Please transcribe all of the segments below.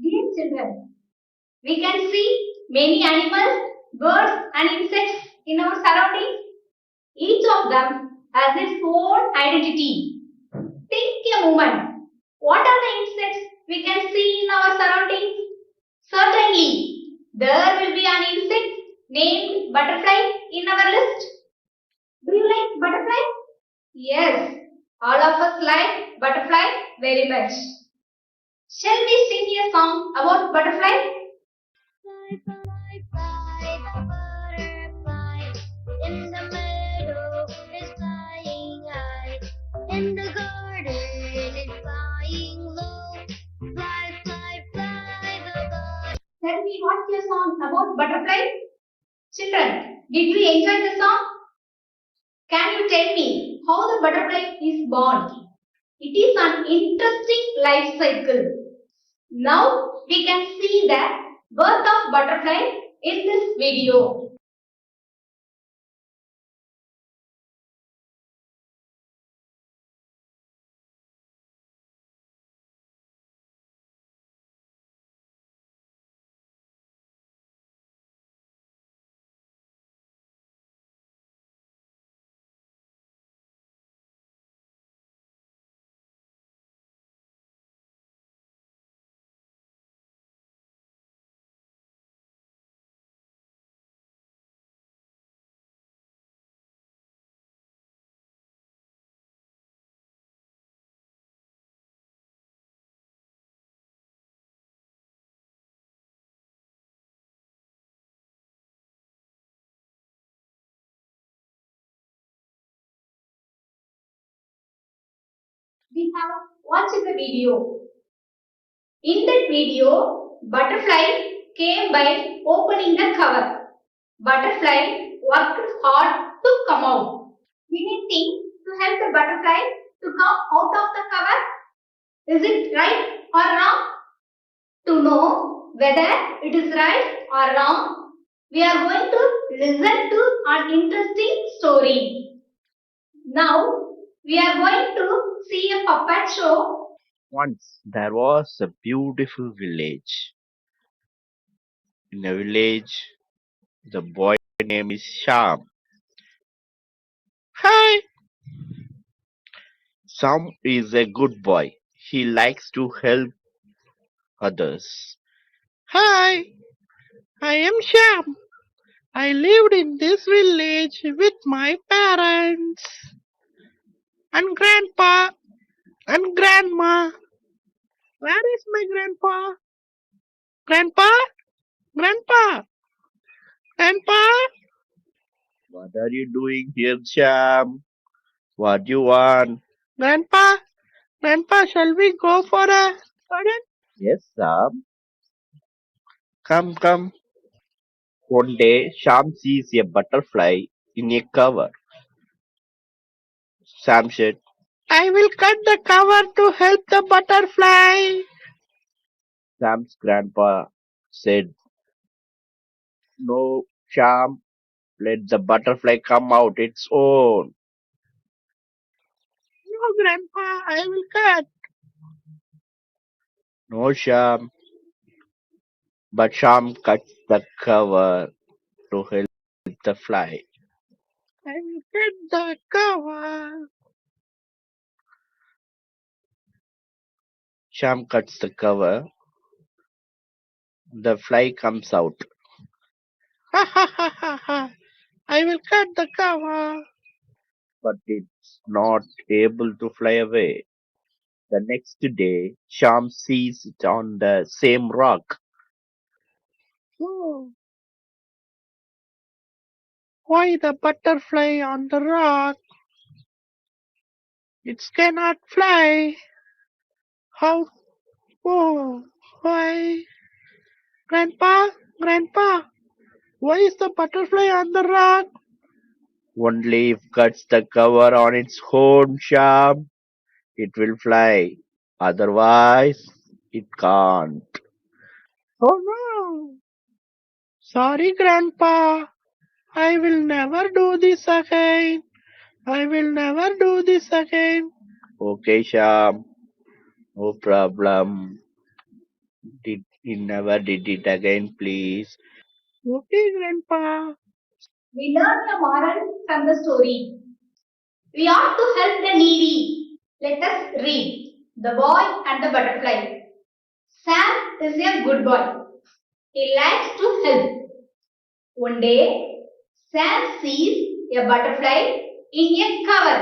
Dear children, we can see many animals, birds and insects in our surroundings. Each of them has its own identity. Think a moment. What are the insects we can see in our surroundings? Certainly, there will be an insect named butterfly in our list. Do you like butterfly? Yes, all of us like butterfly very much. Shall we sing a song about butterfly? Fly, fly, fly, the butterfly in the meadow is flying high, in the garden is flying low. Fly, fly, fly, the butterfly. Tell me what's your song about butterfly? Children, did you enjoy the song? Can you tell me how the butterfly is born? It is an interesting life cycle. Now we can see the birth of butterfly in this video. We have watched the video. In that video, butterfly came by opening the cover. Butterfly worked hard to come out. Anything to help the butterfly to come out of the cover? Is it right or wrong? To know whether it is right or wrong, we are going to listen to an interesting story. Now, we are going to see a puppet show. Once there was a beautiful village. In a village, the boy name is Sham. Hi! Sam is a good boy. He likes to help others. Hi! I am Sham. I lived in this village with my parents and grandpa and grandma. Where is my grandpa? Grandpa? Grandpa? Grandpa? What are you doing here, Sham? What do you want? Grandpa? Grandpa, shall we go for a garden? Yes, Sam. Come, come. One day, Sham sees a butterfly in a cover. Sam said, I will cut the cover to help the butterfly. Sam's grandpa said, no, Sham, let the butterfly come out its own. No, Grandpa, I will cut. No, Sham. But Sham cuts the cover to help the fly. I will cut the cover. Sham cuts the cover. The fly comes out. Ha ha ha ha ha. I will cut the cover. But it's not able to fly away. The next day, Sham sees it on the same rock. Oh, why the butterfly on the rock? It cannot fly. How? Oh, why? Grandpa, Grandpa, why is the butterfly on the rock? One leaf cuts the cover on its own, Sham. It will fly. Otherwise, it can't. Oh no! Sorry, Grandpa. I will never do this again. I will never do this again. Okay, Sham. No problem. He never did it again, please. Okay, Grandpa. We learn a moral from the story. We ought to help the needy. Let us read The Boy and the Butterfly. Sam is a good boy. He likes to help. One day, Sam sees a butterfly in a cover.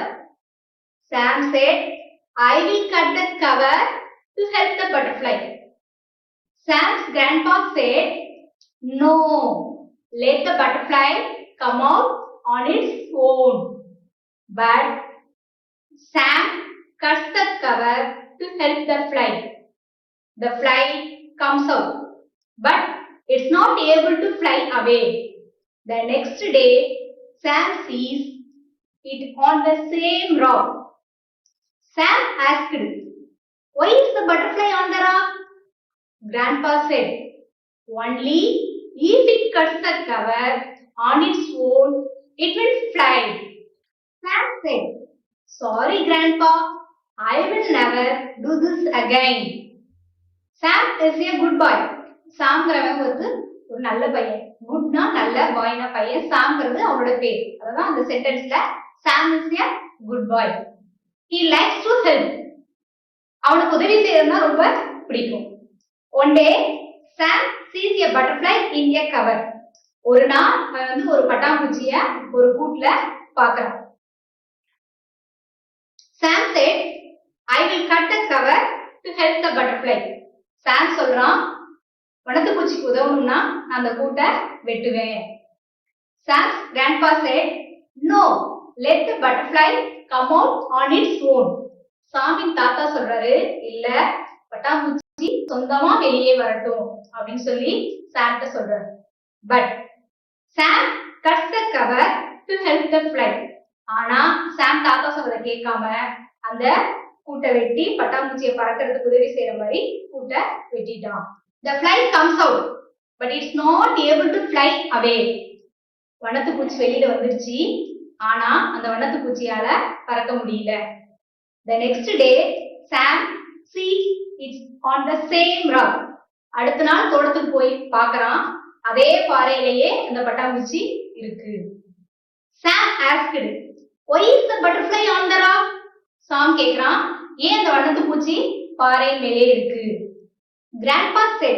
Sam said, I will cut the cover to help the butterfly. Sam's grandpa said, no, let the butterfly come out on its own. But Sam cuts the cover to help the fly. The fly comes out, but it's not able to fly away. The next day, Sam sees it on the same rock. Sam asked, why is the butterfly on the rock? Grandpa said, only if it cuts the cover on its own, it will fly. Sam said, sorry Grandpa, I will never do this again. Sam is a good boy. சாம்ங்கிறவன் ஒரு நல்ல பையன். குட்னா நல்ல, பாய்னா பையன். சாம்ங்கிறது அவனோட பேர். அதான் அந்த சென்டென்ஸ்ல சாம் is a good boy. He likes to help. அவனுக்கு உதவி செய்யறதுனா ரொம்ப பிடிக்கும். One day, Sam sees a butterfly in a cover. ஒரு நாள் அவன் ஒரு பட்டாம்பூச்சிய ஒரு கூட்டுல பார்க்கறான். Sam said, I will cut the cover to help the butterfly. Sam சொல்றான், வண்ணத்துப்பூச்சிக்கு உதவணும்னா நான் அந்த கூட்டை வெட்டுவேன். Sam's grandpa said, no, let the butterfly come out on its own. சாமின் தாத்தா சொல்றாரு, இல்ல பட்டாம்பூச்சி சொந்தமா வெளியே வரட்டும் அப்படின்னு சொல்லி சாம்கிட்ட சொல்றாரு. But Sam cuts the cover to help the fly. ஆனா சாம் தாத்தா சொல்றத கேட்காம அந்த கூட்டை வெட்டி பட்டாம்பூச்சியை பறக்கிறதுக்கு உதவி செய்யற மாதிரி கூட்டை வெட்டிட்டான். The fly comes out, but it's not able to fly away. வண்ணத்துப்பூச்சி வெளியில வந்துருச்சு, ஆனா அந்த வண்ணத்துப்பூச்சியால பறக்க முடியல. The next day, Sam sees it on the same rock. அடுத்த நாள் தோட்டத்துக்கு போய் பார்க்கறான், அதே பாறையிலேயே அந்த பட்டாம்பூச்சி இருக்கு. Sam asked, why is the butterfly on the rock? சாம் கேக்குறான், ஏன் அந்த வண்ணத்துப்பூச்சி பாறை மேலே இருக்கு? Grandpa said,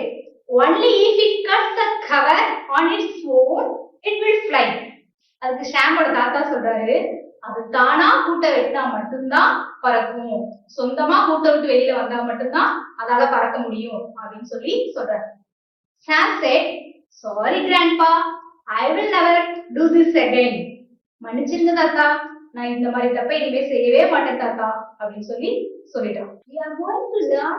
only if it cuts the cover on its own, it will fly. அதுக்கு ஷாமோட தாத்தா சொல்றாரு, அது தானா கூட்டை வெட்டினா மட்டும்தான் பறக்கும். சொந்தமா கூட்டை விட்டு வெளியில வந்தா மட்டும்தான் அதால பறக்க முடியும் அப்படின்னு சொல்லி சொல்றாரு. Sam said, sorry grandpa, I will never do this again. மன்னிச்சிருங்க தாத்தா, நான் இந்த மாதிரி தப்பை இனிமே செய்யவே மாட்டேன் தாத்தா அப்படின்னு சொல்லிட்டான். We are going to learn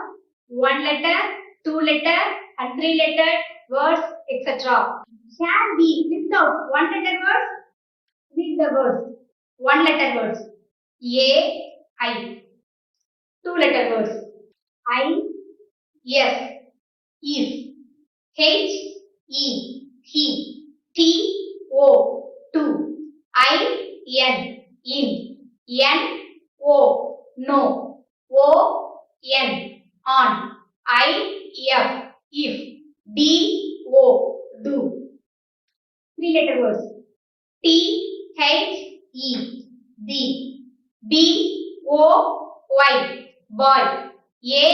one letter, two letter and three letter words, etc. Shall we list out one letter words? Read the words. One letter words. A, I. Two letter words. I, yes, is. H, E, he. T, O, to. I, N, in. N, O, no. O, N, on. I, F, if. D, O, do. Three letter words. T, H, E, the. B, O, Y, boy. A,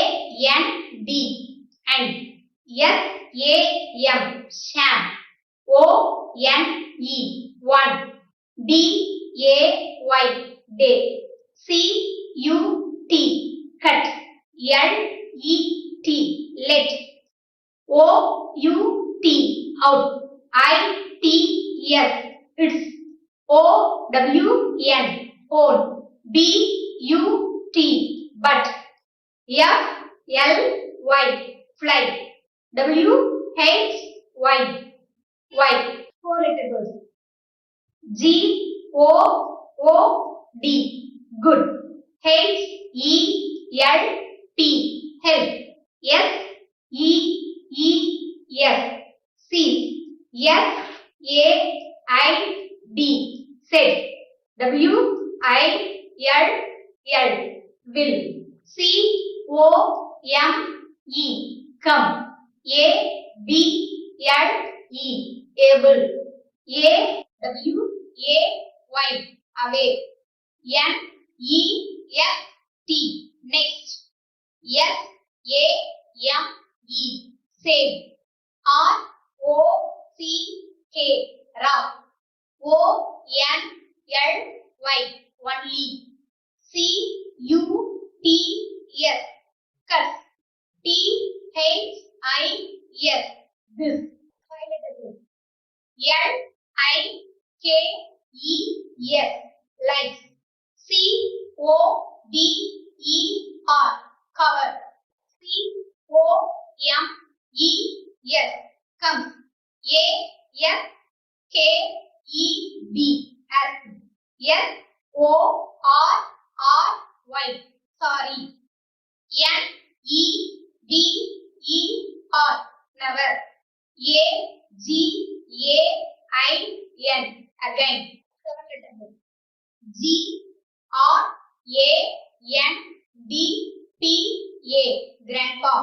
N, D, and. S, A, M, sham. O, N, E, one. D, A, Y, day. C, U, T, cut. L, E, T, let. O, U, T, out. I, T, S, it's. O, W, N, on. B, U, T, but. F, L, Y, fly. W, H, Y, Y. Four letter words. G, O, O, D, good. H, E, L, P, help. S, E, E, S, see. S, A, I, D, said. W, I, L, L, will. C, O, M, E, come. A-B-L-E, able. A-W-A-Y, away. N-E-X-T, next. S-A-M-E, same. R-O-C-K, rough. O-N-L-Y, only. C-U-T-S, cuss. T-H-I-S, this. L-I-K-E-S, likes. C-O-V-E-R, cover. C-O-M-E-S, comes. A-S-K-E-B, ask. S-O-R-R-Y, sorry. N-E-V-E-R, never. A-G-A-I-N, again. G-R-A-N-D-P-A, grandpa.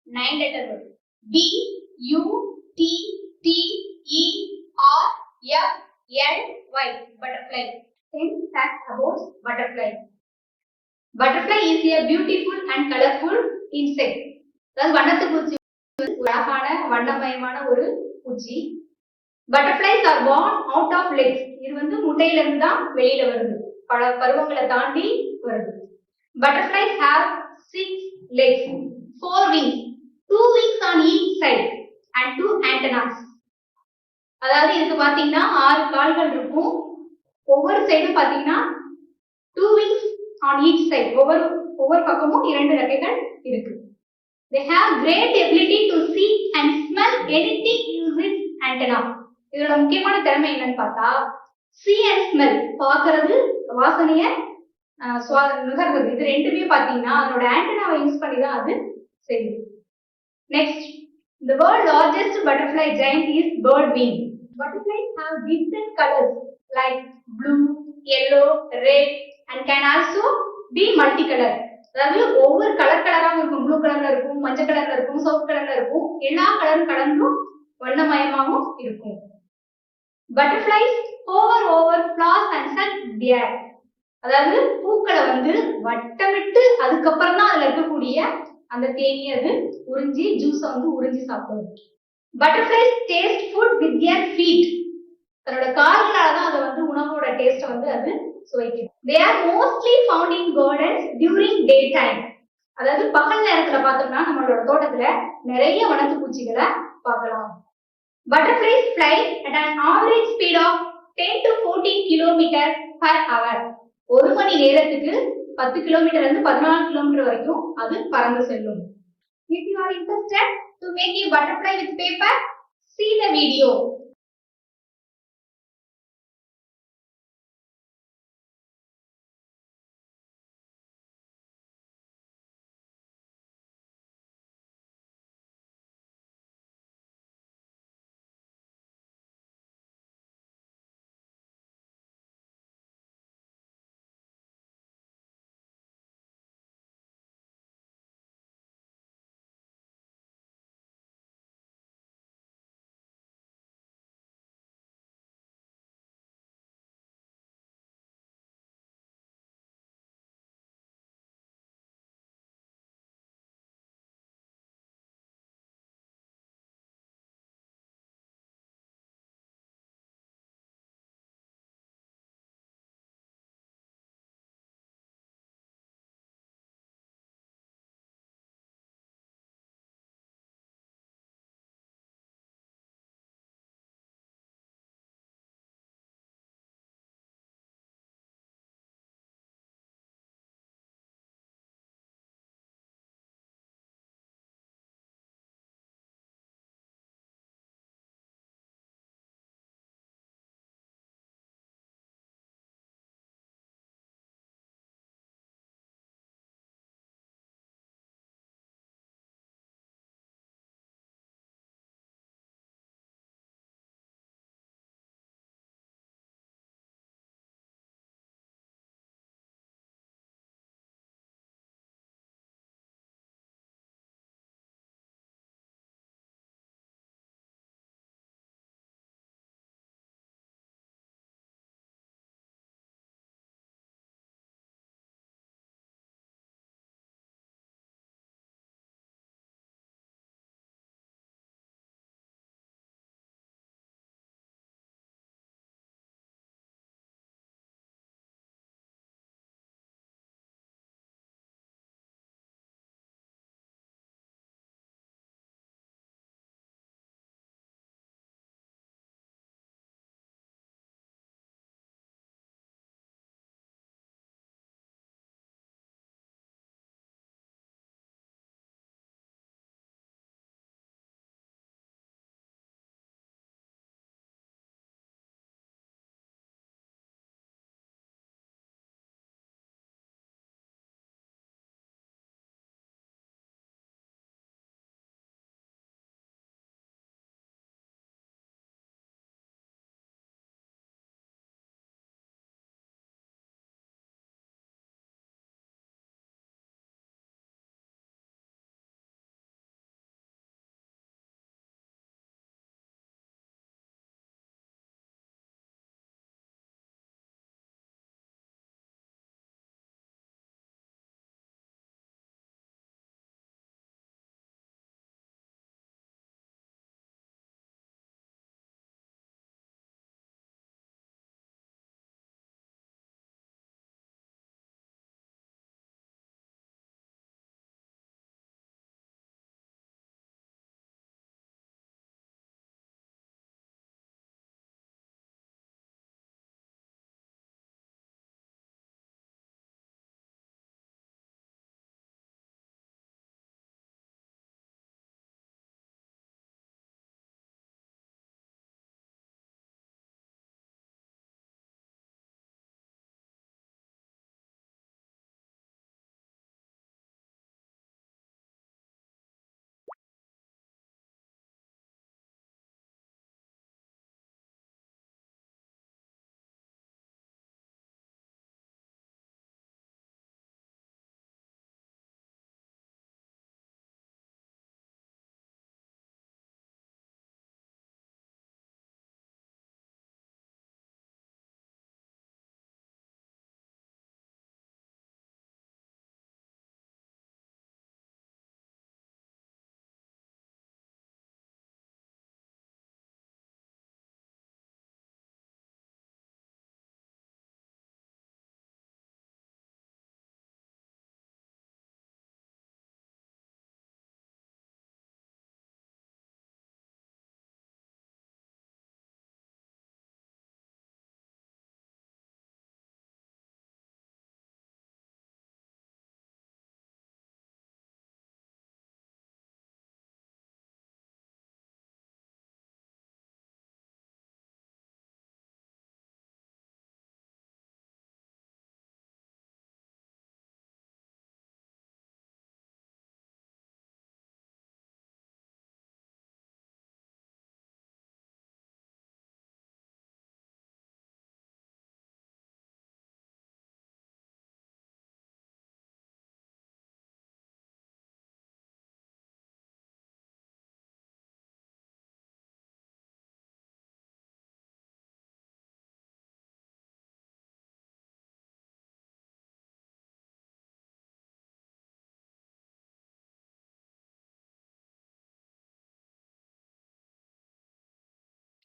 9-letter word. B-U-T-T-E-R-F-L-Y, butterfly. 10 facts about butterfly. Butterfly is a beautiful and colorful insect. அதாவது வண்ணத்து பூச்சி ஒரு அழகான வண்ணமயமான ஒரு பூச்சி. Butterflies are born out of legs. இது முட்டையில இருந்து தான் வெளியில வருது. பல பருவங்களை தாண்டி வருது. Butterflies have 6 legs, 4 wings, 2 wings on each side and 2 antennas. அதாவது இதுக்கு பாத்தீங்கன்னா 6 கால்கள் இருக்கும். ஒவ்வொரு சைடும் பாத்தீங்கன்னா 2 wings on each side. ஒவ்வொரு பக்கமும் 2 ரெக்கைகள் இருக்கு. They have great ability to see and smell anything using antenna. இதோட முக்கியமான திறமை என்னன்னு பார்த்தா see and smell, பார்க்கிறது, வாசனைய நுகர்றது, இது ரெண்டுமே பாத்தீங்கன்னா அதோட ஆண்டனாவை யூஸ் பண்ணி தான் அது செய்யுது. Next, the world largest butterfly giant is bird wing. Butterflies have different colors like blue, yellow, red and can also be multicolor. அதாவது ஒவ்வொரு கலராகவும் இருக்கும். ப்ளூ கலர்ல இருக்கும், மஞ்சள் கலர்ல இருக்கும், சிவப்பு கலர்ல இருக்கும். எல்லா கலரும் கலந்தும் வண்ணமயமாகவும் இருக்கும். Butterflies hover over flowers and suck the air. அதாவது பூக்களை வட்டமிட்டு அதுக்கப்புறம் தான் அதுல இருக்கக்கூடிய அந்த தேனியை அது உறிஞ்சி ஜூஸ உறிஞ்சி சாப்பிடும். Butterflies taste food with their feet. தன்னோட கால்களால தான் அது உணவோட டேஸ்ட அது சுவைக்கும். They are mostly found in gardens during daytime. அதாவது பகல் நேரத்துல பார்த்தோம்னா நம்மளோட தோட்டத்துல நிறைய வண்ணத்து பூச்சிகளை பார்க்கலாம். Butterflies fly at an average speed of 10 to 14 km per hour. ஒரு மணி நேரத்துக்கு 10 கிலோமீட்டர்ல இருந்து 14 கிலோமீட்டர் வரைக்கும் அது பறந்து செல்லும். If you are interested to make a butterfly with paper, see the video.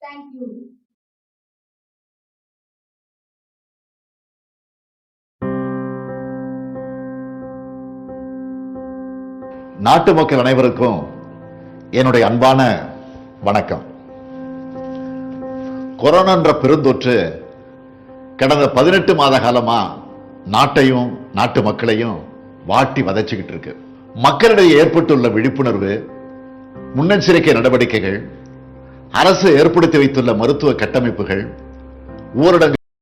Thank you. நாட்டு மக்கள் அனைவருக்கும் என்னுடைய அன்பான வணக்கம். கொரோனா என்ற பெருந்தொற்று கடந்த 18 மாத காலமா நாட்டையும் நாட்டு மக்களையும் வாட்டி வதைச்சுக்கிட்டு இருக்கு. மக்களிடையே ஏற்பட்டுள்ள விழிப்புணர்வு, முன்னெச்சரிக்கை நடவடிக்கைகள், அரசு ஏற்படுத்தி வைத்துள்ள மருத்துவ கட்டமைப்புகள், ஊரடங்கு